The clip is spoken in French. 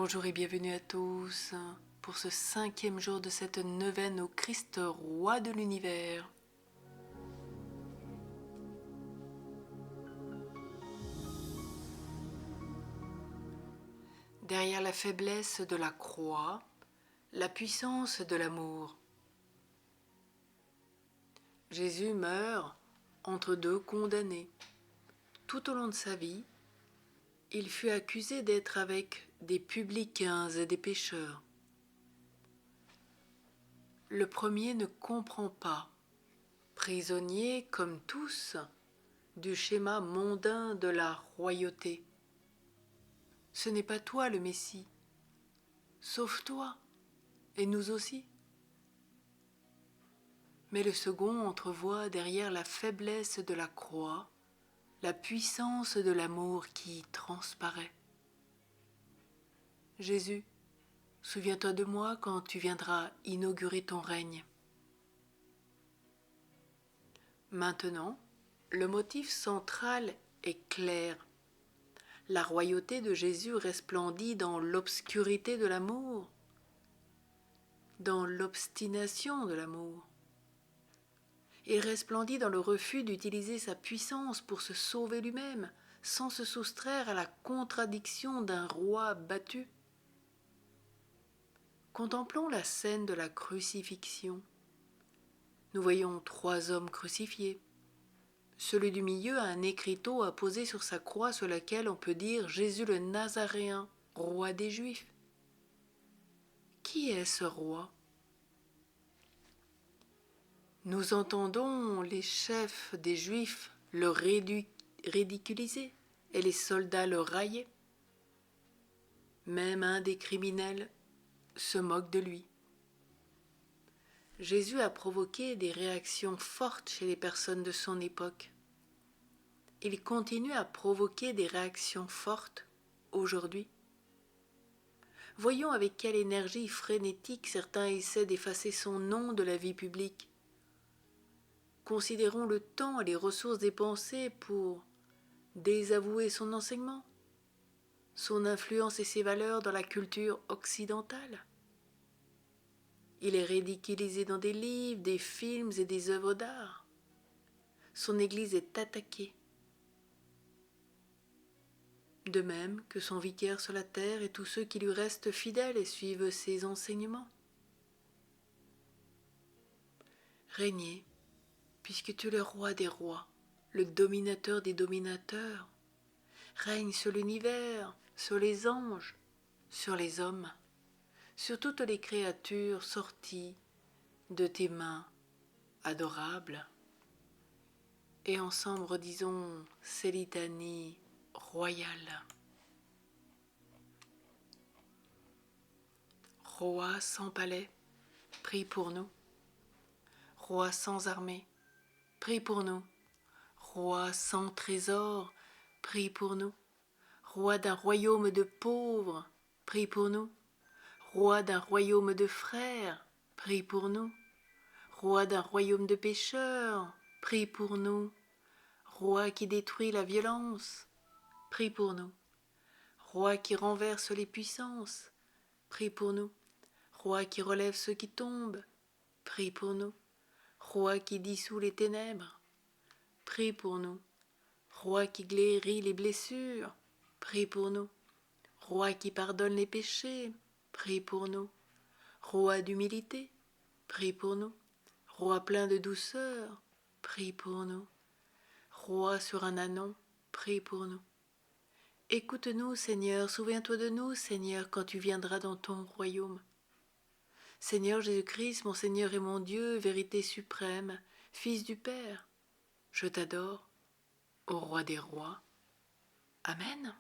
Bonjour et bienvenue à tous pour ce 5e jour de cette neuvaine au Christ roi de l'univers. Derrière la faiblesse de la croix, la puissance de l'amour. Jésus meurt entre deux condamnés. Tout au long de sa vie, il fut accusé d'être avec des publicains et des pécheurs. Le premier ne comprend pas, prisonnier comme tous du schéma mondain de la royauté. Ce n'est pas toi le Messie, sauve-toi, et nous aussi. Mais le second entrevoit derrière la faiblesse de la croix la puissance de l'amour qui transparaît. Jésus, souviens-toi de moi quand tu viendras inaugurer ton règne. Maintenant, le motif central est clair. La royauté de Jésus resplendit dans l'obscurité de l'amour, dans l'obstination de l'amour. Et resplendit dans le refus d'utiliser sa puissance pour se sauver lui-même, sans se soustraire à la contradiction d'un roi battu. Contemplons la scène de la crucifixion. Nous voyons 3 hommes crucifiés. Celui du milieu a un écriteau apposé sur sa croix sur laquelle on peut dire « Jésus le Nazaréen, roi des Juifs ». Qui est ce roi ? Nous entendons les chefs des Juifs le ridiculiser et les soldats le railler. Même un des criminels se moque de lui. Jésus a provoqué des réactions fortes chez les personnes de son époque. Il continue à provoquer des réactions fortes aujourd'hui. Voyons avec quelle énergie frénétique certains essaient d'effacer son nom de la vie publique. Considérons le temps et les ressources dépensées pour désavouer son enseignement, son influence et ses valeurs dans la culture occidentale. Il est ridiculisé dans des livres, des films et des œuvres d'art. Son Église est attaquée. De même que son vicaire sur la terre et tous ceux qui lui restent fidèles et suivent ses enseignements. Régnez, puisque tu es le roi des rois, le dominateur des dominateurs. Règne sur l'univers, sur les anges, sur les hommes, sur toutes les créatures sorties de tes mains adorables. Et ensemble redisons ces litanies royales. Roi sans palais, prie pour nous. Roi sans armée, prie pour nous. Roi sans trésor, prie pour nous. Roi d'un royaume de pauvres, prie pour nous. Roi d'un royaume de frères, prie pour nous. Roi d'un royaume de pécheurs, prie pour nous. Roi qui détruit la violence, prie pour nous. Roi qui renverse les puissances, prie pour nous. Roi qui relève ceux qui tombent, prie pour nous. Roi qui dissout les ténèbres, prie pour nous. Roi qui guérit les blessures, prie pour nous. Roi qui pardonne les péchés, prie pour nous. Roi d'humilité, prie pour nous. Roi plein de douceur, prie pour nous. Roi sur un ânon, prie pour nous. Écoute-nous, Seigneur, souviens-toi de nous, Seigneur, quand tu viendras dans ton royaume. Seigneur Jésus-Christ, mon Seigneur et mon Dieu, vérité suprême, Fils du Père, je t'adore, ô Roi des rois. Amen.